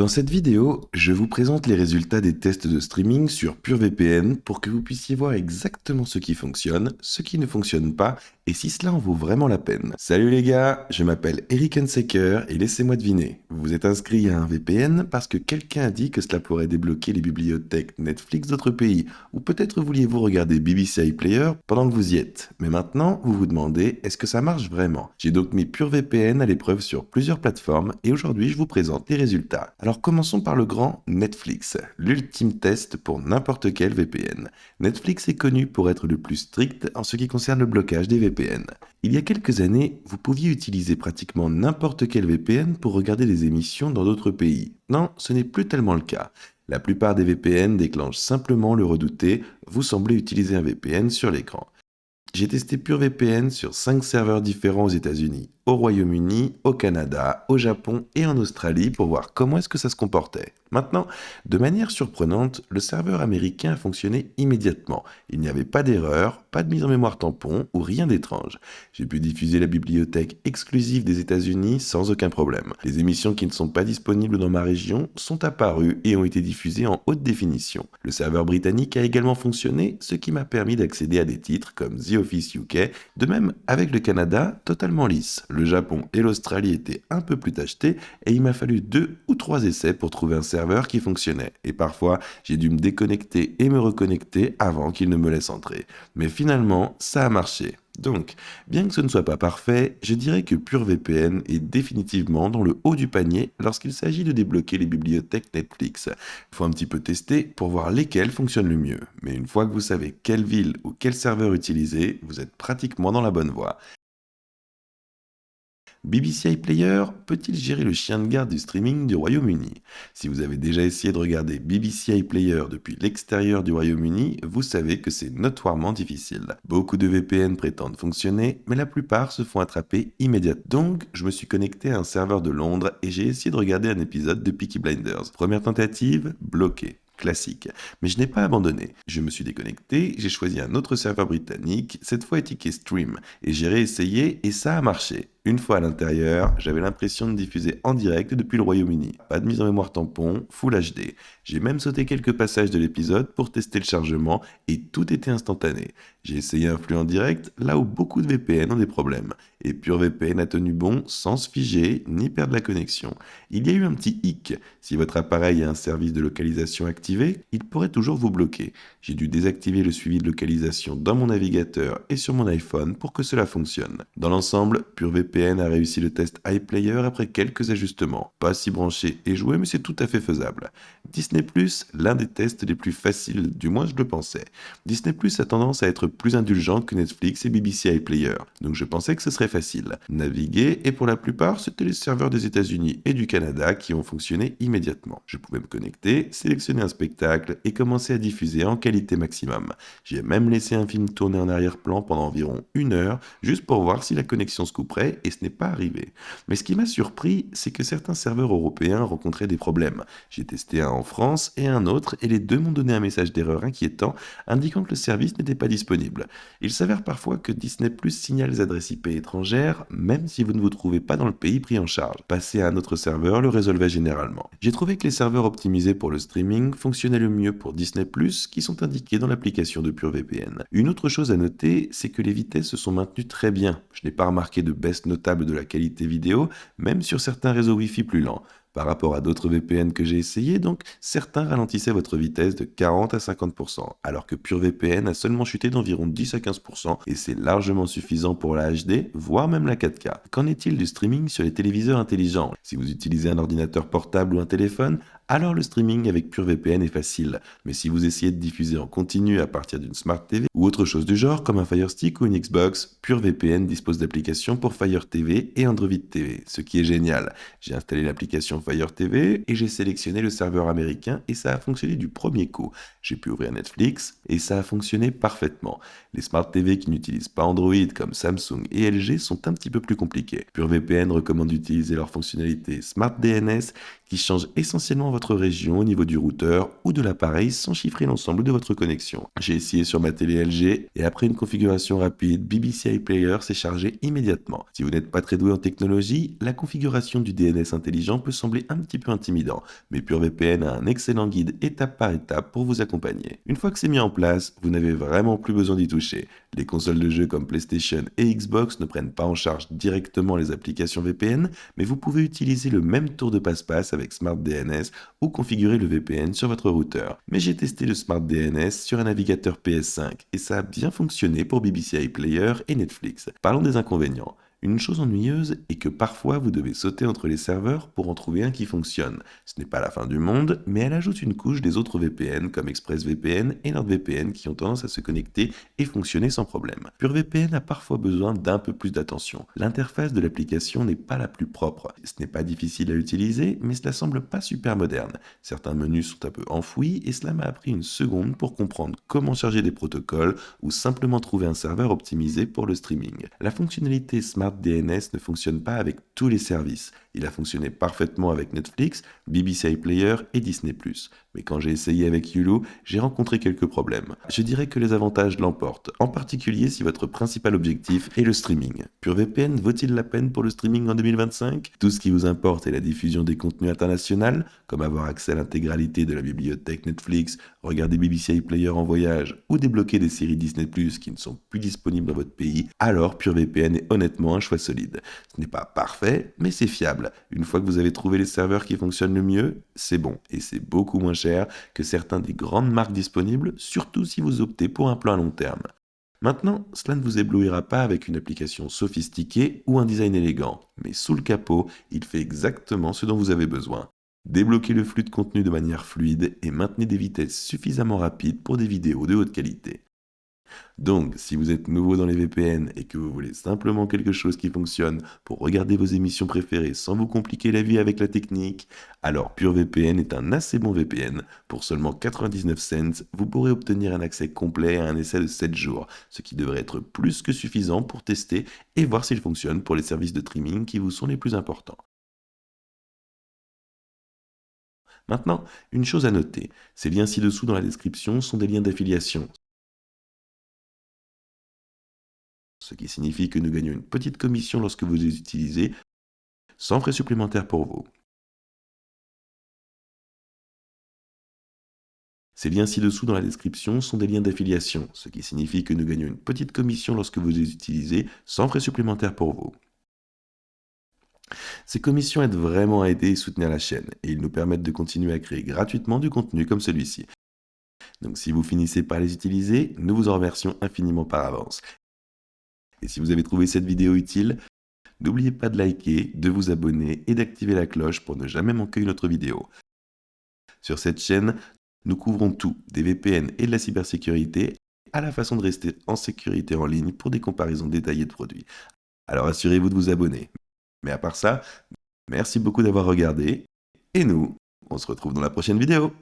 Dans cette vidéo, je vous présente les résultats des tests de streaming sur PureVPN pour que vous puissiez voir exactement ce qui fonctionne, ce qui ne fonctionne pas et si cela en vaut vraiment la peine. Salut les gars, je m'appelle Eric Hunsaker et laissez-moi deviner. Vous vous êtes inscrit à un VPN parce que quelqu'un a dit que cela pourrait débloquer les bibliothèques Netflix d'autres pays, ou peut-être vouliez-vous regarder BBC iPlayer pendant que vous y êtes. Mais maintenant, vous vous demandez, est-ce que ça marche vraiment? J'ai donc mis PureVPN à l'épreuve sur plusieurs plateformes et aujourd'hui je vous présente les résultats. Alors commençons par le grand Netflix, l'ultime test pour n'importe quel VPN. Netflix est connu pour être le plus strict en ce qui concerne le blocage des VPN. Il y a quelques années, vous pouviez utiliser pratiquement n'importe quel VPN pour regarder des émissions dans d'autres pays. Non, ce n'est plus tellement le cas. La plupart des VPN déclenchent simplement le redouté « Vous semblez utiliser un VPN » sur l'écran. J'ai testé PureVPN sur 5 serveurs différents aux États-Unis, au Royaume-Uni, au Canada, au Japon et en Australie pour voir comment est-ce que ça se comportait. Maintenant, de manière surprenante, le serveur américain a fonctionné immédiatement. Il n'y avait pas d'erreur, pas de mise en mémoire tampon ou rien d'étrange. J'ai pu diffuser la bibliothèque exclusive des États-Unis sans aucun problème. Les émissions qui ne sont pas disponibles dans ma région sont apparues et ont été diffusées en haute définition. Le serveur britannique a également fonctionné, ce qui m'a permis d'accéder à des titres comme The Office UK, de même avec le Canada, totalement lisse. Le Japon et l'Australie étaient un peu plus tachetés et il m'a fallu 2 ou 3 essais pour trouver un serveur qui fonctionnait. Et parfois, j'ai dû me déconnecter et me reconnecter avant qu'il ne me laisse entrer. Mais finalement, ça a marché. Donc, bien que ce ne soit pas parfait, je dirais que PureVPN est définitivement dans le haut du panier lorsqu'il s'agit de débloquer les bibliothèques Netflix. Il faut un petit peu tester pour voir lesquelles fonctionnent le mieux. Mais une fois que vous savez quelle ville ou quel serveur utiliser, vous êtes pratiquement dans la bonne voie. BBC iPlayer peut-il gérer le chien de garde du streaming du Royaume-Uni? Si vous avez déjà essayé de regarder BBC iPlayer depuis l'extérieur du Royaume-Uni, vous savez que c'est notoirement difficile. Beaucoup de VPN prétendent fonctionner, mais la plupart se font attraper immédiatement. Donc, je me suis connecté à un serveur de Londres et j'ai essayé de regarder un épisode de Peaky Blinders. Première tentative, bloqué. Classique. Mais je n'ai pas abandonné. Je me suis déconnecté, j'ai choisi un autre serveur britannique, cette fois étiqueté Stream, et j'ai réessayé et ça a marché. Une fois à l'intérieur, j'avais l'impression de diffuser en direct depuis le Royaume-Uni. Pas de mise en mémoire tampon, Full HD. J'ai même sauté quelques passages de l'épisode pour tester le chargement et tout était instantané. J'ai essayé un flux en direct là où beaucoup de VPN ont des problèmes. Et PureVPN a tenu bon sans se figer ni perdre la connexion. Il y a eu un petit hic. Si votre appareil a un service de localisation activé, il pourrait toujours vous bloquer. J'ai dû désactiver le suivi de localisation dans mon navigateur et sur mon iPhone pour que cela fonctionne. Dans l'ensemble, PureVPN a réussi le test iPlayer après quelques ajustements. Pas si branché et joué, mais c'est tout à fait faisable. Disney+, l'un des tests les plus faciles, du moins je le pensais. Disney+, a tendance à être plus indulgent que Netflix et BBC iPlayer, donc je pensais que ce serait facile. Naviguer, et pour la plupart, c'était les serveurs des États-Unis et du Canada qui ont fonctionné immédiatement. Je pouvais me connecter, sélectionner un spectacle et commencer à diffuser en qualité maximum. J'ai même laissé un film tourner en arrière-plan pendant environ 1 heure, juste pour voir si la connexion se couperait, et ce n'est pas arrivé. Mais ce qui m'a surpris, c'est que certains serveurs européens rencontraient des problèmes. J'ai testé un en France et un autre, et les deux m'ont donné un message d'erreur inquiétant, indiquant que le service n'était pas disponible. Il s'avère parfois que Disney+ signale les adresses IP étrangères, même si vous ne vous trouvez pas dans le pays pris en charge. Passer à un autre serveur le résolvait généralement. J'ai trouvé que les serveurs optimisés pour le streaming fonctionnaient le mieux pour Disney+, qui sont indiqués dans l'application de PureVPN. Une autre chose à noter, c'est que les vitesses se sont maintenues très bien. Je n'ai pas remarqué de baisse notable de la qualité vidéo, même sur certains réseaux Wi-Fi plus lents. Par rapport à d'autres VPN que j'ai essayés, donc certains ralentissaient votre vitesse de 40 à 50%, alors que PureVPN a seulement chuté d'environ 10 à 15%, et c'est largement suffisant pour la HD, voire même la 4K. Qu'en est-il du streaming sur les téléviseurs intelligents? Si vous utilisez un ordinateur portable ou un téléphone, alors le streaming avec PureVPN est facile, mais si vous essayez de diffuser en continu à partir d'une Smart TV ou autre chose du genre comme un Fire Stick ou une Xbox, PureVPN dispose d'applications pour Fire TV et Android TV, ce qui est génial. J'ai installé l'application Fire TV et j'ai sélectionné le serveur américain et ça a fonctionné du premier coup. J'ai pu ouvrir Netflix et ça a fonctionné parfaitement. Les Smart TV qui n'utilisent pas Android comme Samsung et LG sont un petit peu plus compliqués. PureVPN recommande d'utiliser leur fonctionnalité Smart DNS qui change essentiellement votre votre région au niveau du routeur ou de l'appareil sans chiffrer l'ensemble de votre connexion. J'ai essayé sur ma télé LG et après une configuration rapide, BBC iPlayer s'est chargé immédiatement. Si vous n'êtes pas très doué en technologie, la configuration du DNS intelligent peut sembler un petit peu intimidant, mais PureVPN a un excellent guide étape par étape pour vous accompagner. Une fois que c'est mis en place, vous n'avez vraiment plus besoin d'y toucher. Les consoles de jeux comme PlayStation et Xbox ne prennent pas en charge directement les applications VPN, mais vous pouvez utiliser le même tour de passe-passe avec SmartDNS ou configurer le VPN sur votre routeur. Mais j'ai testé le SmartDNS sur un navigateur PS5 et ça a bien fonctionné pour BBC iPlayer et Netflix. Parlons des inconvénients. Une chose ennuyeuse est que parfois vous devez sauter entre les serveurs pour en trouver un qui fonctionne. Ce n'est pas la fin du monde, mais elle ajoute une couche des autres VPN comme ExpressVPN et NordVPN qui ont tendance à se connecter et fonctionner sans problème. PureVPN a parfois besoin d'un peu plus d'attention. L'interface de l'application n'est pas la plus propre. Ce n'est pas difficile à utiliser, mais cela semble pas super moderne. Certains menus sont un peu enfouis et cela m'a appris une seconde pour comprendre comment charger des protocoles ou simplement trouver un serveur optimisé pour le streaming. La fonctionnalité SmartDNS ne fonctionne pas avec tous les services. Il a fonctionné parfaitement avec Netflix, BBC iPlayer et Disney+. Mais quand j'ai essayé avec Hulu, j'ai rencontré quelques problèmes. Je dirais que les avantages l'emportent, en particulier si votre principal objectif est le streaming. PureVPN vaut-il la peine pour le streaming en 2025? Tout ce qui vous importe est la diffusion des contenus internationaux, comme avoir accès à l'intégralité de la bibliothèque Netflix, regarder BBC iPlayer en voyage ou débloquer des séries Disney+, qui ne sont plus disponibles dans votre pays, alors PureVPN est honnêtement un choix solide. Ce n'est pas parfait, mais c'est fiable. Une fois que vous avez trouvé les serveurs qui fonctionnent le mieux, c'est bon, et c'est beaucoup moins cher que certains des grandes marques disponibles, surtout si vous optez pour un plan à long terme. Maintenant, cela ne vous éblouira pas avec une application sophistiquée ou un design élégant, mais sous le capot, il fait exactement ce dont vous avez besoin. Débloquez le flux de contenu de manière fluide et maintenez des vitesses suffisamment rapides pour des vidéos de haute qualité. Donc, si vous êtes nouveau dans les VPN et que vous voulez simplement quelque chose qui fonctionne pour regarder vos émissions préférées sans vous compliquer la vie avec la technique, alors PureVPN est un assez bon VPN. Pour seulement 99 cents, vous pourrez obtenir un accès complet à un essai de 7 jours, ce qui devrait être plus que suffisant pour tester et voir s'il fonctionne pour les services de streaming qui vous sont les plus importants. Maintenant, une chose à noter, ces liens ci-dessous dans la description sont des liens d'affiliation, ce qui signifie que nous gagnons une petite commission lorsque vous les utilisez, sans frais supplémentaires pour vous. Ces liens ci-dessous dans la description sont des liens d'affiliation, ce qui signifie que nous gagnons une petite commission lorsque vous les utilisez, sans frais supplémentaires pour vous. Ces commissions aident vraiment à aider et soutenir la chaîne, et ils nous permettent de continuer à créer gratuitement du contenu comme celui-ci. Donc si vous finissez par les utiliser, nous vous en remercions infiniment par avance. Et si vous avez trouvé cette vidéo utile, n'oubliez pas de liker, de vous abonner et d'activer la cloche pour ne jamais manquer une autre vidéo. Sur cette chaîne, nous couvrons tout, des VPN et de la cybersécurité, à la façon de rester en sécurité en ligne pour des comparaisons détaillées de produits. Alors assurez-vous de vous abonner. Mais à part ça, merci beaucoup d'avoir regardé, et nous, on se retrouve dans la prochaine vidéo.